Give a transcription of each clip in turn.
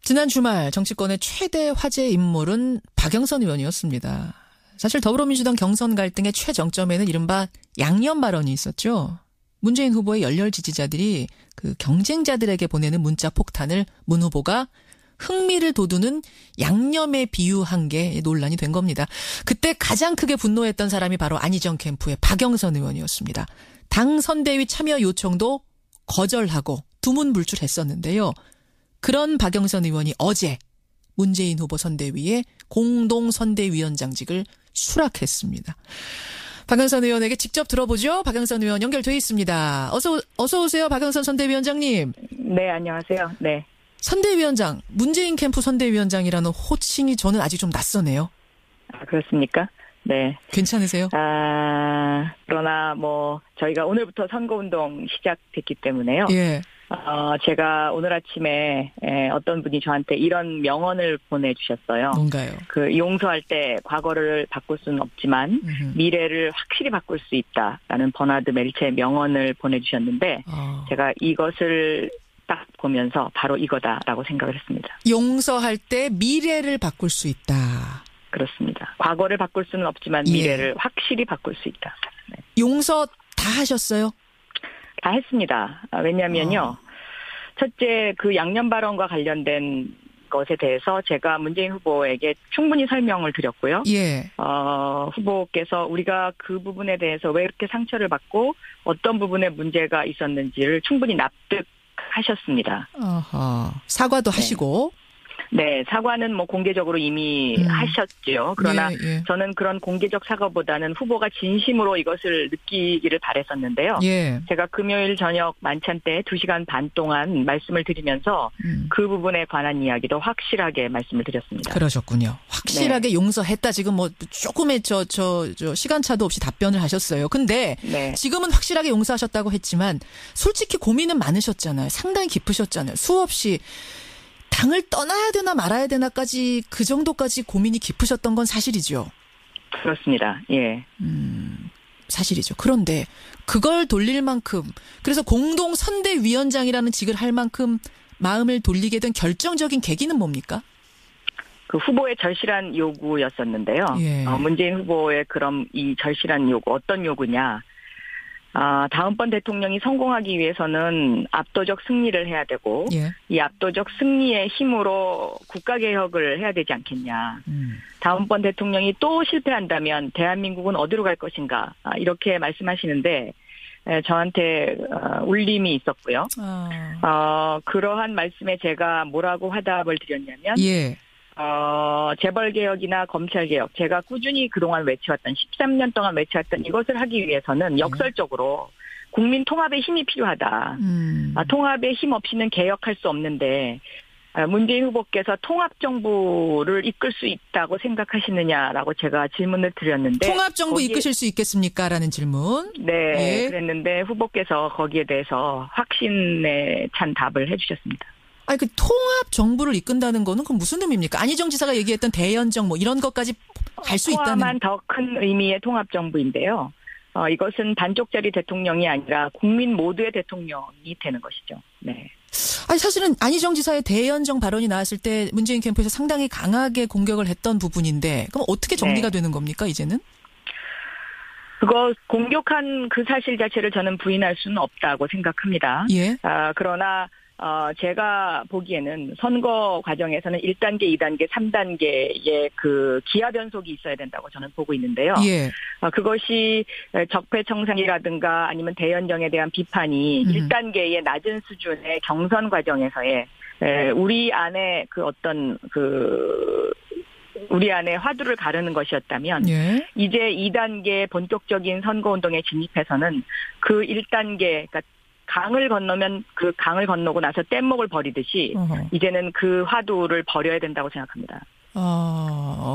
지난 주말 정치권의 최대 화제 인물은 박영선 의원이었습니다. 사실 더불어민주당 경선 갈등의 최정점에는 이른바 양념 발언이 있었죠. 문재인 후보의 열렬 지지자들이 그 경쟁자들에게 보내는 문자 폭탄을 문 후보가 흥미를 돋우는 양념에 비유한 게 논란이 된 겁니다. 그때 가장 크게 분노했던 사람이 바로 안희정 캠프의 박영선 의원이었습니다. 당 선대위 참여 요청도 거절하고 두문불출했었는데요. 그런 박영선 의원이 어제 문재인 후보 선대위에 공동선대위원장직을 수락했습니다. 박영선 의원에게 직접 들어보죠. 박영선 의원 연결돼 있습니다. 어서 오세요. 박영선 선대위원장님. 네, 안녕하세요. 네. 선대위원장, 문재인 캠프 선대위원장이라는 호칭이 저는 아직 좀 낯서네요. 아, 그렇습니까? 네. 괜찮으세요? 그러나 저희가 오늘부터 선거운동 시작됐기 때문에요. 예. 제가 오늘 아침에 어떤 분이 저한테 이런 명언을 보내주셨어요. 뭔가요? 용서할 때 과거를 바꿀 수는 없지만 미래를 확실히 바꿀 수 있다라는 버나드 멜체의 명언을 보내주셨는데 제가 이것을 딱 보면서 바로 이거다라고 생각을 했습니다. 용서할 때 미래를 바꿀 수 있다. 그렇습니다. 과거를 바꿀 수는 없지만 미래를 확실히 바꿀 수 있다. 네. 용서 다 하셨어요? 다 했습니다. 왜냐하면요. 첫째, 그 양념 발언과 관련된 것에 대해서 제가 문재인 후보에게 충분히 설명을 드렸고요. 예. 후보께서 우리가 그 부분에 대해서 왜 이렇게 상처를 받고 어떤 부분에 문제가 있었는지를 충분히 납득하셨습니다. 사과도 하시고. 네, 사과는 공개적으로 이미 하셨죠. 그러나 예. 저는 그런 공개적 사과보다는 후보가 진심으로 이것을 느끼기를 바랬었는데요. 예. 제가 금요일 저녁 만찬 때 2시간 반 동안 말씀을 드리면서 그 부분에 관한 이야기도 확실하게 말씀을 드렸습니다. 그러셨군요. 확실하게 네. 용서했다. 지금 조금의 시간차도 없이 답변을 하셨어요. 근데 네. 지금은 확실하게 용서하셨다고 했지만 솔직히 고민은 많으셨잖아요. 상당히 깊으셨잖아요. 수없이 당을 떠나야 되나 말아야 되나까지 그 정도까지 고민이 깊으셨던 건 사실이죠. 그렇습니다. 예. 사실이죠. 그런데 그걸 돌릴 만큼 그래서 공동선대위원장이라는 직을 할 만큼 마음을 돌리게 된 결정적인 계기는 뭡니까? 그 후보의 절실한 요구였었는데요. 예. 문재인 후보의 그럼 이 절실한 요구 어떤 요구냐? 다음번 대통령이 성공하기 위해서는 압도적 승리를 해야 되고 예. 이 압도적 승리의 힘으로 국가개혁을 해야 되지 않겠냐. 다음번 대통령이 또 실패한다면 대한민국은 어디로 갈 것인가. 이렇게 말씀하시는데 저한테 울림이 있었고요. 그러한 말씀에 제가 뭐라고 화답을 드렸냐면 예. 재벌개혁이나 검찰개혁, 제가 꾸준히 그동안 외쳐왔던 13년 동안 외쳐왔던 이것을 하기 위해서는 역설적으로 국민 통합의 힘이 필요하다. 통합의 힘 없이는 개혁할 수 없는데 문재인 후보께서 통합정부를 이끌 수 있다고 생각하시느냐라고 제가 질문을 드렸는데 통합정부 이끄실 수 있겠습니까? 라는 질문. 네, 예. 그랬는데 후보께서 거기에 대해서 확신에 찬 답을 해주셨습니다. 아니, 그 통합 정부를 이끈다는 거는 그럼 무슨 의미입니까? 안희정 지사가 얘기했던 대연정 이런 것까지 갈 수 있다는. 포함한 더 큰 의미의 통합 정부인데요. 이것은 단쪽짜리 대통령이 아니라 국민 모두의 대통령이 되는 것이죠. 네. 아니, 사실은 안희정 지사의 대연정 발언이 나왔을 때 문재인 캠프에서 상당히 강하게 공격을 했던 부분인데 그럼 어떻게 정리가 되는 겁니까, 이제는? 그거 공격한 그 사실 자체를 저는 부인할 수는 없다고 생각합니다. 예. 그러나 제가 보기에는 선거 과정에서는 1단계, 2단계, 3단계의 그 기하 변속이 있어야 된다고 저는 보고 있는데요. 예. 그것이 적폐청산이라든가 아니면 대연정에 대한 비판이 1단계의 낮은 수준의 경선 과정에서의 우리 안에 우리 안에 화두를 가르는 것이었다면 예. 이제 2단계 본격적인 선거운동에 진입해서는 그 1단계, 그러니까 강을 건너면 그 강을 건너고 나서 뗏목을 버리듯이 이제는 그 화두를 버려야 된다고 생각합니다.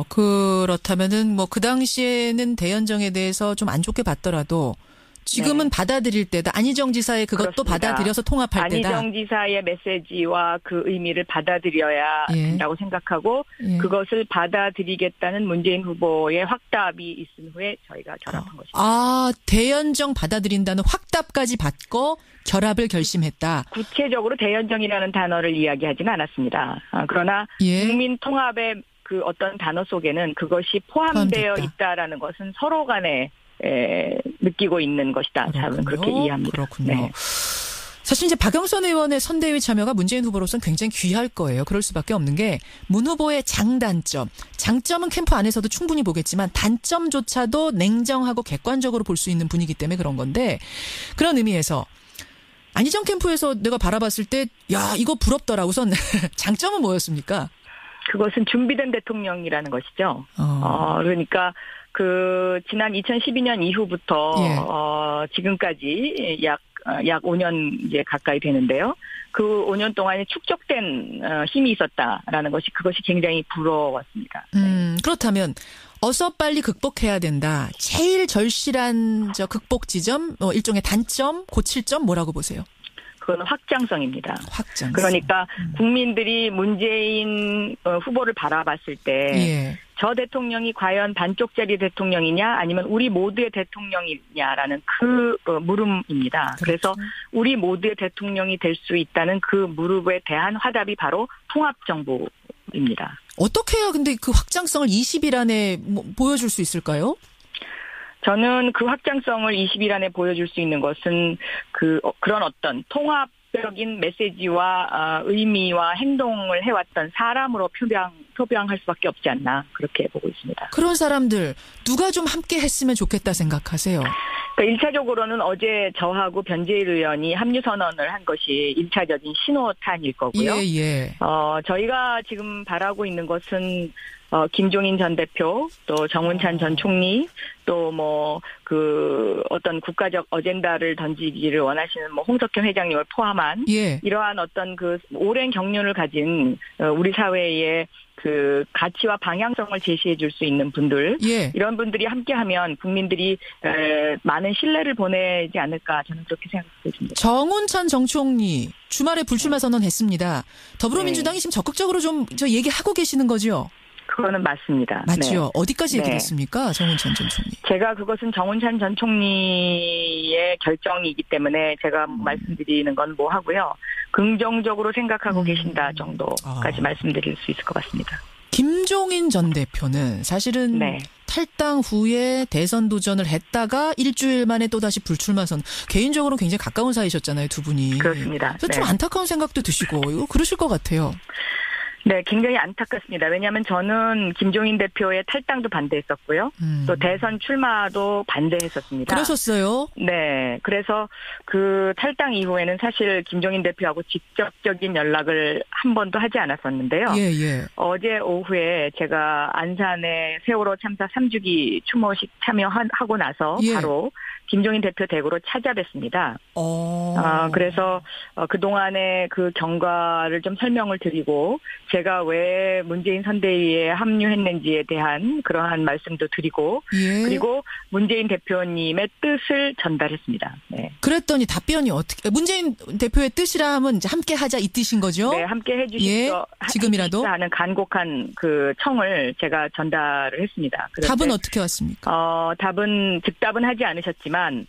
그렇다면은 그 당시에는 대연정에 대해서 좀 안 좋게 봤더라도 지금은 받아들일 때다. 안희정 지사의 그것도 그렇습니다. 받아들여서 통합할 때다. 안희정 지사의 메시지와 그 의미를 받아들여야 된다고 생각하고 그것을 받아들이겠다는 문재인 후보의 확답이 있은 후에 저희가 결합한 것입니다. 아, 대연정 받아들인다는 확답까지 받고 결합을 결심했다. 구체적으로 대연정이라는 단어를 이야기하지는 않았습니다. 그러나 국민 통합의 그 어떤 단어 속에는 그것이 포함되어 있다라는 것은 서로 간에 느끼고 있는 것이다. 저는 그렇게 이해합니다. 그렇군요. 네. 사실 이제 박영선 의원의 선대위 참여가 문재인 후보로서는 굉장히 귀할 거예요. 그럴 수밖에 없는 게 문 후보의 장단점. 장점은 캠프 안에서도 충분히 보겠지만 단점조차도 냉정하고 객관적으로 볼 수 있는 분위기 때문에 그런 건데 그런 의미에서 안희정 캠프에서 내가 바라봤을 때 야 이거 부럽더라. 우선 장점은 뭐였습니까? 그것은 준비된 대통령이라는 것이죠. 그러니까 그 지난 2012년 이후부터 지금까지 약 5년 이제 가까이 되는데요. 그 5년 동안에 축적된 힘이 있었다라는 것이 그것이 굉장히 부러웠습니다. 그렇다면 어서 빨리 극복해야 된다. 제일 절실한 극복 지점, 일종의 단점, 고칠 점 뭐라고 보세요? 그건 확장성입니다. 확장성. 그러니까 국민들이 문재인 후보를 바라봤을 때 저 대통령이 과연 반쪽짜리 대통령이냐 아니면 우리 모두의 대통령이냐라는 그 물음입니다. 그래서 우리 모두의 대통령이 될 수 있다는 그 물음에 대한 화답이 바로 통합정부입니다. 어떻게 해야 근데 그 확장성을 20일 안에 보여줄 수 있을까요? 저는 그 확장성을 20일 안에 보여줄 수 있는 것은 그런 어떤 통합적인 메시지와 의미와 행동을 해왔던 사람으로 표방할 수밖에 없지 않나 그렇게 보고 있습니다. 그런 사람들 누가 좀 함께 했으면 좋겠다 생각하세요? 그러니까 1차적으로는 어제 저하고 변재일 의원이 합류 선언을 한 것이 1차적인 신호탄일 거고요. 저희가 지금 바라고 있는 것은 김종인 전 대표, 또 정운찬 전 총리, 또 어떤 국가적 어젠다를 던지기를 원하시는 홍석현 회장님을 포함한 이러한 어떤 그 오랜 경륜을 가진 우리 사회의 그 가치와 방향성을 제시해 줄 수 있는 분들, 이런 분들이 함께하면 국민들이 많은 신뢰를 보내지 않을까 저는 그렇게 생각하고 있습니다. 정운찬 정 총리 주말에 불출마 선언했습니다. 더불어민주당이 지금 적극적으로 좀 얘기하고 계시는 거죠? 그거는 맞습니다. 맞죠. 네. 어디까지 얘기했습니까? 정운찬 전 총리. 제가 그것은 정운찬 전 총리의 결정이기 때문에 제가 말씀드리는 건 하고요. 긍정적으로 생각하고 계신다 정도까지 말씀드릴 수 있을 것 같습니다. 김종인 전 대표는 사실은 탈당 후에 대선 도전을 했다가 일주일 만에 또다시 불출마 선언. 개인적으로 굉장히 가까운 사이셨잖아요, 두 분이. 그렇습니다. 그래서 좀 안타까운 생각도 드시고 이거 그러실 것 같아요. 네, 굉장히 안타깝습니다. 왜냐하면 저는 김종인 대표의 탈당도 반대했었고요. 또 대선 출마도 반대했었습니다. 그러셨어요? 네. 그래서 그 탈당 이후에는 사실 김종인 대표하고 직접적인 연락을 한 번도 하지 않았었는데요. 어제 오후에 제가 안산의 세월호 참사 3주기 추모식 참여하고 나서 바로 김종인 대표 댁으로 찾아뵀습니다. 그래서 그동안의 그 경과를 좀 설명을 드리고 제가 왜 문재인 선대위에 합류했는지에 대한 그러한 말씀도 드리고 그리고 문재인 대표님의 뜻을 전달했습니다. 네. 그랬더니 답변이 어떻게 문재인 대표의 뜻이라면 이제 함께 하자 이 뜻인 거죠? 네, 함께 해주십시오. 지금이라도 하는 간곡한 그 청을 제가 전달을 했습니다. 답은 어떻게 왔습니까? 즉답은 하지 않으셨지만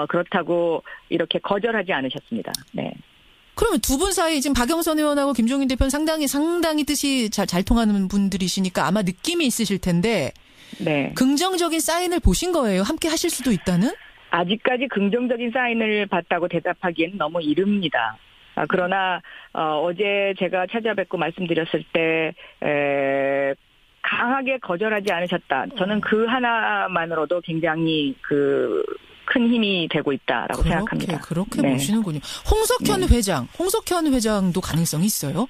그렇다고 이렇게 거절하지 않으셨습니다. 네. 그러면 두 분 사이 지금 박영선 의원하고 김종인 대표는 상당히 뜻이 잘 통하는 분들이시니까 아마 느낌이 있으실 텐데 긍정적인 사인을 보신 거예요? 함께 하실 수도 있다는? 아직까지 긍정적인 사인을 봤다고 대답하기에는 너무 이릅니다. 그러나 어제 제가 찾아뵙고 말씀드렸을 때 강하게 거절하지 않으셨다. 저는 그 하나만으로도 굉장히 큰 힘이 되고 있다라고 생각합니다. 그렇게 보시는군요. 홍석현 회장도 가능성이 있어요?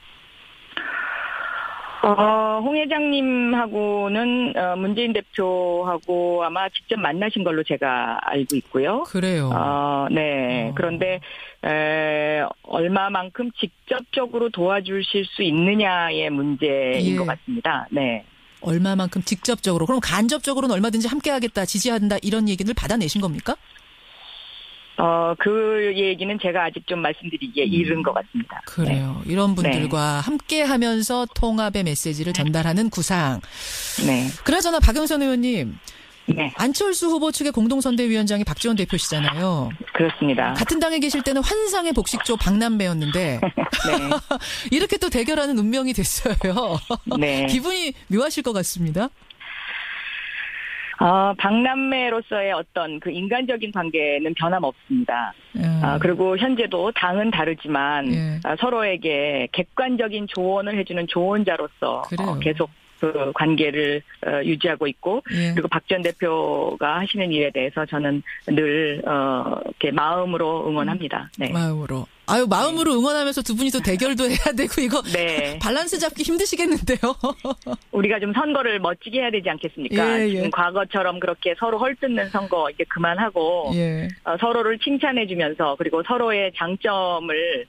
홍 회장님하고는 문재인 대표하고 아마 직접 만나신 걸로 제가 알고 있고요. 그래요. 그런데 얼마만큼 직접적으로 도와주실 수 있느냐의 문제인 것 같습니다. 네. 얼마만큼 직접적으로. 그럼 간접적으로는 얼마든지 함께하겠다, 지지한다 이런 얘기를 받아내신 겁니까? 그 얘기는 제가 아직 좀 말씀드리기에 이른 것 같습니다. 그래요. 네. 이런 분들과 함께 하면서 통합의 메시지를 전달하는 구상. 네. 그나저나 박영선 의원님. 네. 안철수 후보 측의 공동선대위원장이 박지원 대표시잖아요. 그렇습니다. 같은 당에 계실 때는 환상의 복식조 박남매였는데 네. 이렇게 또 대결하는 운명이 됐어요. 네. 기분이 묘하실 것 같습니다. 박남매로서의 어떤 그 인간적인 관계는 변함없습니다. 그리고 현재도 당은 다르지만 예. 서로에게 객관적인 조언을 해주는 조언자로서 계속 그 관계를 유지하고 있고 예. 그리고 박 전 대표가 하시는 일에 대해서 저는 늘 이렇게 마음으로 응원합니다. 네. 마음으로. 마음으로 응원하면서 두 분이 또 대결도 해야 되고 이거 네. 밸런스 잡기 힘드시겠는데요. 우리가 좀 선거를 멋지게 해야 되지 않겠습니까? 예, 예. 지금 과거처럼 그렇게 서로 헐뜯는 선거 이제 그만하고 예. 서로를 칭찬해주면서 그리고 서로의 장점을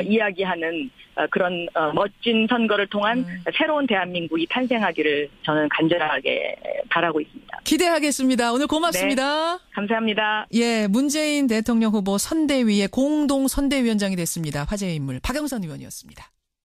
이야기하는 그런 멋진 선거를 통한 새로운 대한민국이 탄생하기를 저는 간절하게 바라고 있습니다. 기대하겠습니다. 오늘 고맙습니다. 네, 감사합니다. 예, 문재인 대통령 후보 선대위의 공동 선대위원장이 됐습니다. 화제의 인물 박영선 의원이었습니다.